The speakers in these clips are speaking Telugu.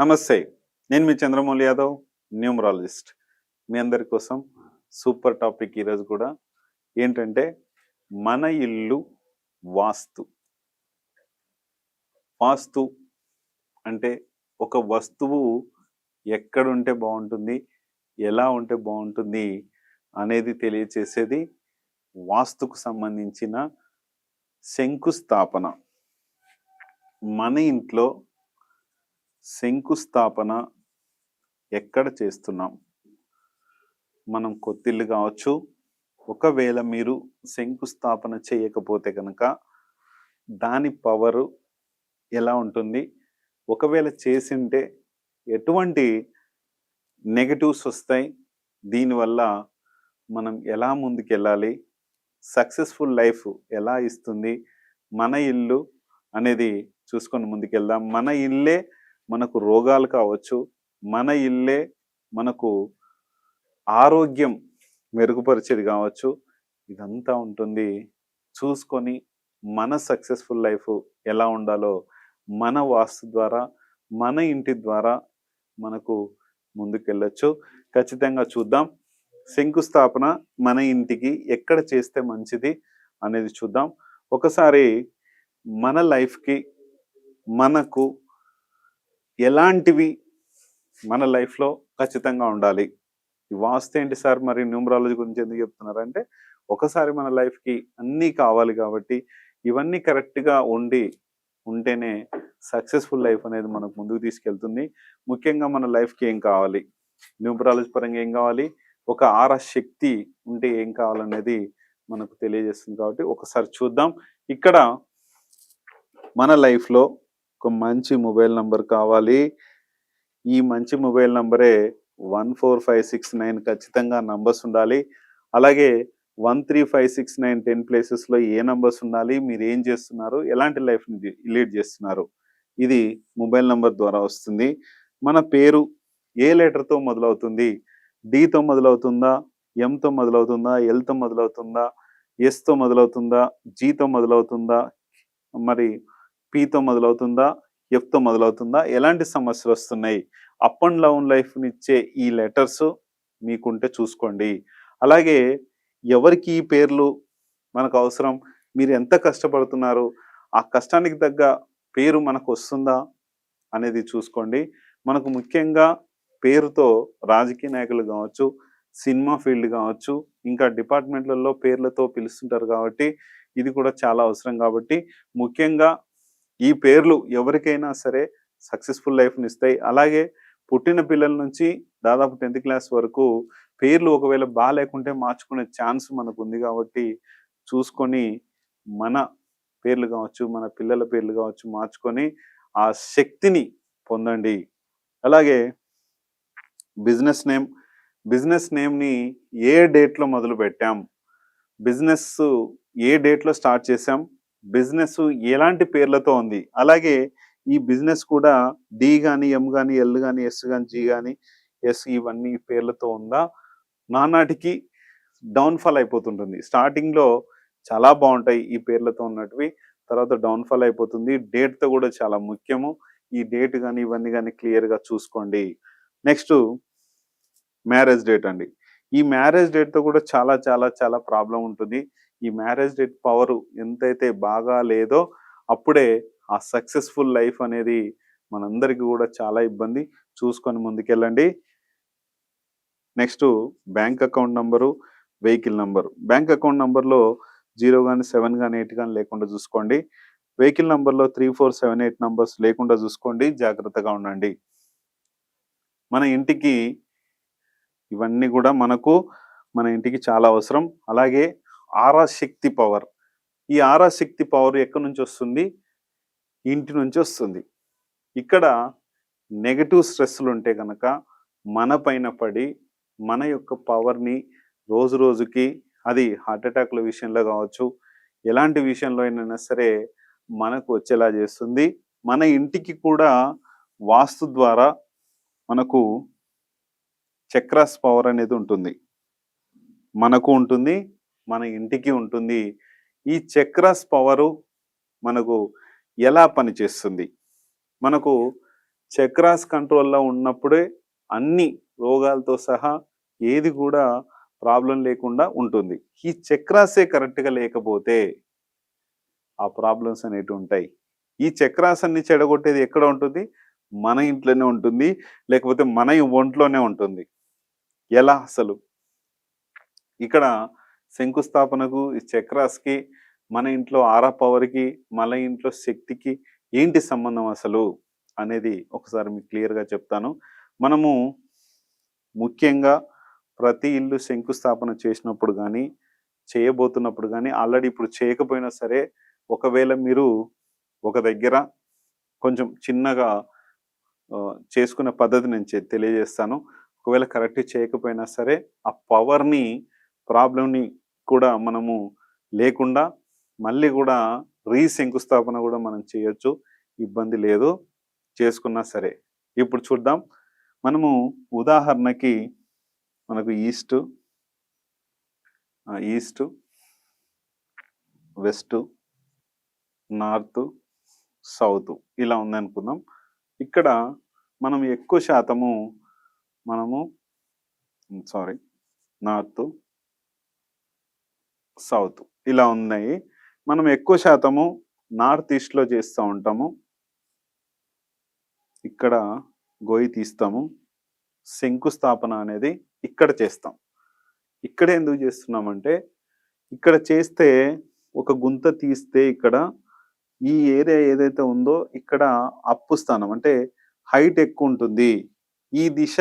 నమస్తే. నేను మీ చంద్రమౌళి యాదవ్, న్యూమరాలజిస్ట్. మీ అందరి కోసం సూపర్ టాపిక్ ఈరోజు కూడా ఏంటంటే, మన ఇల్లు వాస్తు. వాస్తు అంటే ఒక వస్తువు ఎక్కడుంటే బావుంటుంది, ఎలా ఉంటే బావుంటుంది అనేది తెలియచేసేది వాస్తుకు సంబంధించిన శంకుస్థాపన. మన ఇంట్లో శంకుస్థాపన ఎక్కడ చేస్తున్నాం? మనం కొత్తిల్లు కావచ్చు. ఒకవేళ మీరు శంకుస్థాపన చేయకపోతే కనుక దాని పవరు ఎలా ఉంటుంది? ఒకవేళ చేసింటే ఎటువంటి నెగటివ్స్ వస్తాయి? దీనివల్ల మనం ఎలా ముందుకెళ్ళాలి? సక్సెస్ఫుల్ లైఫ్ ఎలా ఇస్తుంది? మన ఇల్లు అనేది చూసుకొని ముందుకెళ్దాం. మన ఇల్లే మనకు రోగాలు కావచ్చు, మన ఇల్లే మనకు ఆరోగ్యం మెరుగుపరిచేది కావచ్చు. ఇదంతా ఉంటుంది. చూసుకొని మన సక్సెస్ఫుల్ లైఫ్ ఎలా ఉండాలో మన వాస్తు ద్వారా, మన ఇంటి ద్వారా మనకు ముందుకెళ్ళొచ్చు. ఖచ్చితంగా చూద్దాం. శంకుస్థాపన మన ఇంటికి ఎక్కడ చేస్తే మంచిది అనేది చూద్దాం. ఒకసారి మన లైఫ్కి మనకు ఎలాంటివి మన లైఫ్లో ఖచ్చితంగా ఉండాలి? ఈ వాస్తు ఏంటి సార్, మరి న్యూమరాలజీ గురించి ఎందుకు చెప్తున్నారంటే, ఒకసారి మన లైఫ్కి అన్నీ కావాలి కాబట్టి ఇవన్నీ కరెక్ట్గా ఉంటేనే సక్సెస్ఫుల్ లైఫ్ అనేది మనకు ముందుకు తీసుకెళ్తుంది. ముఖ్యంగా మన లైఫ్కి ఏం కావాలి, న్యూమరాలజీ పరంగా ఏం కావాలి, ఒక ఆరా శక్తి ఉంటే ఏం కావాలనేది మనకు తెలియజేస్తుంది. కాబట్టి ఒకసారి చూద్దాం. ఇక్కడ మన లైఫ్లో ఒక మంచి మొబైల్ నంబర్ కావాలి. ఈ మంచి మొబైల్ నంబరే 14569 ఖచ్చితంగా నంబర్స్ ఉండాలి. అలాగే 13569 10 ప్లేసెస్లో ఏ నంబర్స్ ఉండాలి, మీరు ఏం చేస్తున్నారు, ఎలాంటి లైఫ్ని లీడ్ చేస్తున్నారు, ఇది మొబైల్ నంబర్ ద్వారా వస్తుంది. మన పేరు ఏ లెటర్తో మొదలవుతుంది? డితో మొదలవుతుందా, ఎంతో మొదలవుతుందా, ఎల్తో మొదలవుతుందా, ఎస్తో మొదలవుతుందా, జీతో మొదలవుతుందా, మరి పీతో మొదలవుతుందా, ఎఫ్తో మొదలవుతుందా, ఎలాంటి సమస్యలు వస్తున్నాయి, అప్ అండ్ డౌన్ లైఫ్నిచ్చే ఈ లెటర్స్ మీకుంటే చూసుకోండి. అలాగే ఎవరికి ఈ పేర్లు మనకు అవసరం, మీరు ఎంత కష్టపడుతున్నారు, ఆ కష్టానికి తగ్గ పేరు మనకు వస్తుందా అనేది చూసుకోండి. మనకు ముఖ్యంగా పేరుతో రాజకీయ నాయకులు కావచ్చు, సినిమా ఫీల్డ్ కావచ్చు, ఇంకా డిపార్ట్మెంట్లలో పేర్లతో పిలుస్తుంటారు కాబట్టి ఇది కూడా చాలా అవసరం. కాబట్టి ముఖ్యంగా ఈ పేర్లు ఎవరికైనా సరే సక్సెస్ఫుల్ లైఫ్ని ఇస్తాయి. అలాగే పుట్టిన పిల్లల నుంచి దాదాపు 10th క్లాస్ వరకు పేర్లు ఒకవేళ బాగాలేకుంటే మార్చుకునే ఛాన్స్ మనకు ఉంది. కాబట్టి చూసుకొని మన పేర్లు కావచ్చు, మన పిల్లల పేర్లు కావచ్చు మార్చుకొని ఆ శక్తిని పొందండి. అలాగే బిజినెస్ నేమ్ని ఏ డేట్లో మొదలు పెట్టాం, బిజినెస్ ఏ డేట్లో స్టార్ట్ చేసాం, బిజినెస్ ఎలాంటి పేర్లతో ఉంది, అలాగే ఈ బిజినెస్ కూడా డి కానీ, ఎం కానీ, ఎల్ కానీ, ఎస్ కానీ, జి కానీ, ఎస్ ఇవన్నీ పేర్లతో ఉందా? నానాటికి డౌన్ఫాల్ అయిపోతుంటుంది. స్టార్టింగ్లో చాలా బాగుంటాయి ఈ పేర్లతో ఉన్నటివి, తర్వాత డౌన్ఫాల్ అయిపోతుంది. డేట్తో కూడా చాలా ముఖ్యము. ఈ డేట్ కానీ ఇవన్నీ కానీ క్లియర్గా చూసుకోండి. నెక్స్ట్ మ్యారేజ్ డేట్ అండి. ఈ మ్యారేజ్ డేట్తో కూడా చాలా చాలా చాలా ప్రాబ్లం ఉంటుంది. ఈ మ్యారేజ్ డేట్ పవరు ఎంతైతే బాగా లేదో అప్పుడే ఆ సక్సెస్ఫుల్ లైఫ్ అనేది మనందరికీ కూడా చాలా ఇబ్బంది. చూసుకొని ముందుకెళ్ళండి. Next bank account number, vehicle number. Bank account నంబర్లో 0 కానీ 7 కానీ 8 కానీ లేకుండా చూసుకోండి. వెహికల్ నంబర్లో 3, 4, 7, 8 నంబర్స్ లేకుండా చూసుకోండి. జాగ్రత్తగా ఉండండి. మన ఇంటికి ఇవన్నీ కూడా మన ఇంటికి చాలా అవసరం. అలాగే ఆరా శక్తి పవర్. ఈ ఆరా శక్తి పవర్ ఎక్కడి నుంచి వస్తుంది? ఇంటి నుంచి వస్తుంది. ఇక్కడ నెగటివ్ స్ట్రెస్లు ఉంటే కనుక మన పైన పడి మన యొక్క పవర్ని రోజు రోజుకి, అది హార్ట్ అటాక్ల విషయంలో కావచ్చు, ఎలాంటి విషయంలో అయినా సరే మనకు వచ్చేలా చేస్తుంది. మన ఇంటికి కూడా వాస్తు ద్వారా మనకు చక్రాస్ పవర్ అనేది ఉంటుంది. మనకు ఉంటుంది, మన ఇంటికి ఉంటుంది. ఈ చక్రాస్ పవరు మనకు ఎలా పనిచేస్తుంది? మనకు చక్రాస్ కంట్రోల్‌లో ఉన్నప్పుడే అన్ని రోగాలతో సహా ఏది కూడా ప్రాబ్లమ్ లేకుండా ఉంటుంది. ఈ చక్రాసే కరెక్ట్‌గా లేకపోతే ఆ ప్రాబ్లమ్స్ అనేటివుంటాయి. ఈ చక్రాసన్ని చెడగొట్టేది ఎక్కడ ఉంటుంది? మన ఇంట్లోనే ఉంటుంది. లేకపోతే మన ఒంట్లోనే ఉంటుంది. ఎలా అసలు? ఇక్కడ శంకుస్థాపనకు, ఈ చక్రాస్‌కి, మన ఇంట్లో ఆరా పవర్‌కి, మన ఇంట్లో శక్తికి ఏంటి సంబంధం అసలు? అనేది ఒకసారి మీకు క్లియర్‌గా చెప్తాను. మనము ముఖ్యంగా ప్రతి ఇల్లు శంకుస్థాపన చేసినప్పుడు గానీ, చేయబోతున్నప్పుడు గానీ, ఆల్రెడీ ఇప్పుడు చేయకపోయినా సరే, ఒకవేళ మీరు ఒక దగ్గర కొంచెం చిన్నగా చేసుకునే పద్ధతి నేను తెలియజేస్తాను. ఒకవేళ కరెక్ట్‌గా చేయకపోయినా సరే, ఆ పవర్‌ని, ప్రాబ్లమ్‌ని కూడా మనము లేకుండా మళ్ళీ గూడా శంకుస్థాపన గూడా మనం చేయొచ్చు. ఇబ్బంది లేదు. చేసుకున్నా సరే. ఇప్పుడు చూద్దాం. మనము ఉదాహరణకి మనకు ఈస్టు, వెస్టు, నార్తు, సౌతు ఇలా ఉందనుకుందాం. ఇక్కడ మనం ఎక్కువ శాతము మనము సారీ నార్తు, సౌత్ ఇలా ఉన్నాయి. మనం ఎక్కువ శాతము నార్త్ ఈస్ట్‌లో చేస్తూ ఉంటాము. ఇక్కడ గొయ్యి తీస్తాము. శంకుస్థాపన అనేది ఇక్కడ చేస్తాం. ఇక్కడ ఎందుకు చేస్తున్నామంటే, ఇక్కడ చేస్తే ఒక గుంత తీస్తే ఇక్కడ ఈ ఏరియా ఏదైతే ఉందో ఇక్కడ అప్పు స్థానం అంటే హైట్ ఎక్కువుంటుంది. ఈ దిశ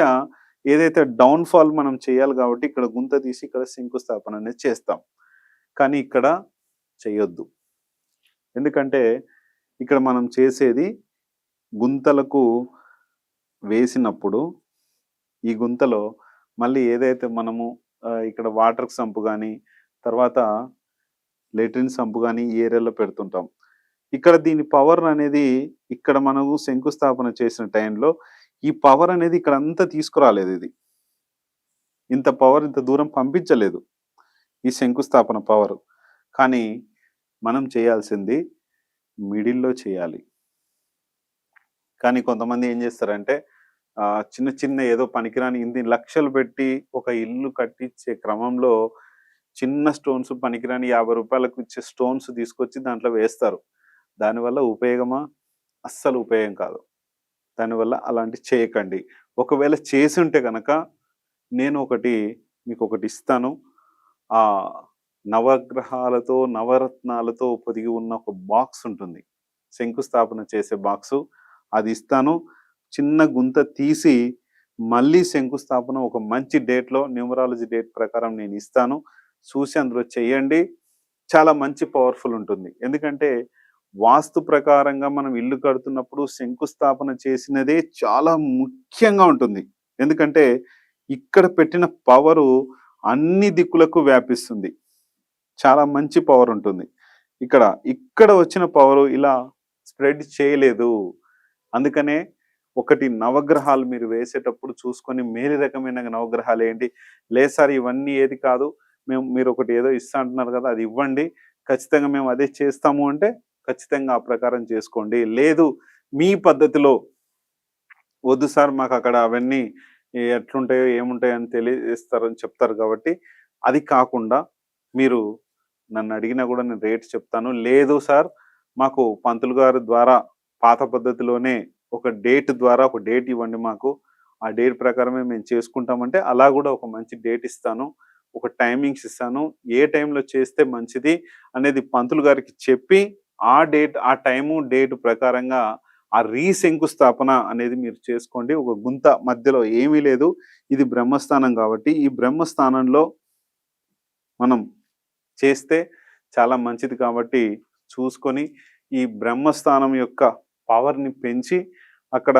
ఏదైతే డౌన్‌ఫాల్ మనం చేయాలి కాబట్టి ఇక్కడ గుంత తీసి ఇక్కడ శంకుస్థాపన అనేది చేస్తాం. కానీ ఇక్కడ చేయొద్దు. ఎందుకంటే ఇక్కడ మనం చేసేది గుంతలకు వేసినప్పుడు ఈ గుంతలో మళ్ళీ ఏదైతే మనము ఇక్కడ వాటర్ సంప్ గానీ, తర్వాత లెట్రిన్ సంప్ గానీ ఈ ఏరియాలో పెడుతుంటాం. ఇక్కడ దీని పవర్ అనేది ఇక్కడ మనము శంకుస్థాపన చేసిన టైంలో ఈ పవర్ అనేది ఇక్కడంతా తీసుకురాలేదు ఇది. ఇంత పవర్ ఇంత దూరం పంపించలేదు. ఈ శంకుస్థాపన పవరు. కానీ మనం చేయాల్సింది మిడిల్‌లో చేయాలి. కానీ కొంతమంది ఏం చేస్తారంటే చిన్న చిన్న ఏదో పనికిరాని ఇన్ని లక్షలు పెట్టి ఒక ఇల్లు కట్టించే క్రమంలో చిన్న స్టోన్స్ పనికిరాని రూ. 50కు ఇచ్చే స్టోన్స్ తీసుకొచ్చి దాంట్లో వేస్తారు. దానివల్ల ఉపయోగమా? అస్సలు ఉపయోగం కాదు. దానివల్ల అలాంటివి చేయకండి. ఒకవేళ చేసుంటే గనక నేను మీకొకటి ఇస్తాను. నవగ్రహాలతో, నవరత్నాలతో పొదిగి ఉన్న ఒక బాక్స్ ఉంటుంది. శంకుస్థాపన చేసే బాక్సు. అది ఇస్తాను. చిన్న గుంత తీసి మళ్ళీ శంకుస్థాపన ఒక మంచి డేట్‌లో న్యూమరాలజీ డేట్ ప్రకారం నేను ఇస్తాను. చూసి అందులో చేయండి. చాలా మంచి పవర్‌ఫుల్ ఉంటుంది. ఎందుకంటే వాస్తు ప్రకారంగా మనం ఇల్లు కడుతున్నప్పుడు శంకుస్థాపన చేసినదే చాలా ముఖ్యంగా ఉంటుంది. ఎందుకంటే ఇక్కడ పెట్టిన పవరు అన్ని దిక్కులకు వ్యాపిస్తుంది. చాలా మంచి పవర్ ఉంటుంది. ఇక్కడ వచ్చిన పవరు ఇలా స్ప్రెడ్ చేయలేదు. అందుకనే నవగ్రహాలు మీరు వేసేటప్పుడు చూసుకొని మేలు రకమైన నవగ్రహాలు ఏంటి? లేదు సార్ ఇవన్నీ ఏది కాదు. మీరు ఒకటి ఏదో ఇస్తా అంటున్నారు కదా! అది ఇవ్వండి. ఖచ్చితంగా మేము అదే చేస్తాము అంటే ఖచ్చితంగా ఆ ప్రకారం చేసుకోండి. లేదు మీ పద్ధతిలో వద్దు సార్ మాకక్కడ అవన్నీ ఎట్లుంటాయో, ఏముంటాయో అని తెలియజేస్తారని చెప్తారు కాబట్టి, అది కాకుండా మీరు నన్నడిగినా గూడా నేను రేట్ చెప్తాను. లేదు సార్ మాకు పంతులు గారి ద్వారా పాత పద్ధతిలోనే ఒక డేట్ ఇవ్వండి మాకు. ఆ డేట్ ప్రకారమే మేము చేసుకుంటామంటే అలా గూడా ఒక మంచి డేట్ ఇస్తాను. ఒక టైమింగ్స్ ఇస్తాను. ఏ టైంలో చేస్తే మంచిది అనేది పంతులు గారికి చెప్పి, ఆ టైము, డేట్ ప్రకారంగా శంకుస్థాపన అనేది మీరు చేసుకోండి. ఒక గుంత మధ్యలో ఏమీ లేదు. ఇది బ్రహ్మస్థానం కాబట్టి, ఈ బ్రహ్మస్థానంలో మనం చేస్తే చాలా మంచిది కాబట్టి చూసుకొని, ఈ బ్రహ్మస్థానం యొక్క పవర్‌ని పెంచి, అక్కడ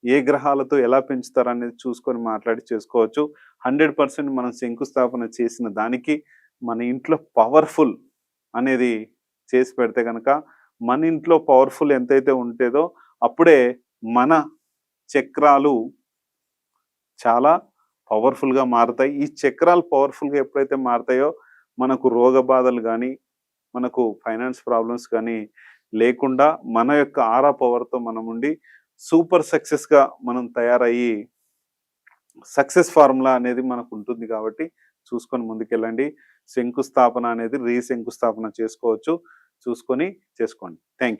ఏ గ్రహాలతో ఎలా పెంచుతారనేది చూసుకొని మాట్లాడి చేసుకోవచ్చు. 100% మనం శంకుస్థాపన చేసిన దానికి, మన ఇంట్లో పవర్‌ఫుల్ అనేది చేసి పెడితే గనక, మన ఇంట్లో పవర్‌ఫుల్ ఎంతైతే ఉంటదో, అప్పుడే మన చక్రాలు చాలా పవర్‌ఫుల్‌గా మారతాయి. ఈ చక్రాలు పవర్‌ఫుల్‌గా ఎప్పుడైతే మారతాయో, మనకు రోగ బాధలు గానీ, మనకు ఫైనాన్స్ ప్రాబ్లమ్స్ కానీ లేకుండా మన యొక్క ఆరా పవర్‌తో మనముండి సూపర్ సక్సెస్గా మనం తయారయ్యి సక్సెస్ ఫార్ములా అనేది మనకు ఉంటుంది కాబట్టి చూసుకొని ముందుకెళ్ళండి. శంకుస్థాపన అనేది రీశంకుస్థాపన చేసుకోవచ్చు. చూసుకొని చేసుకోండి. Thank you.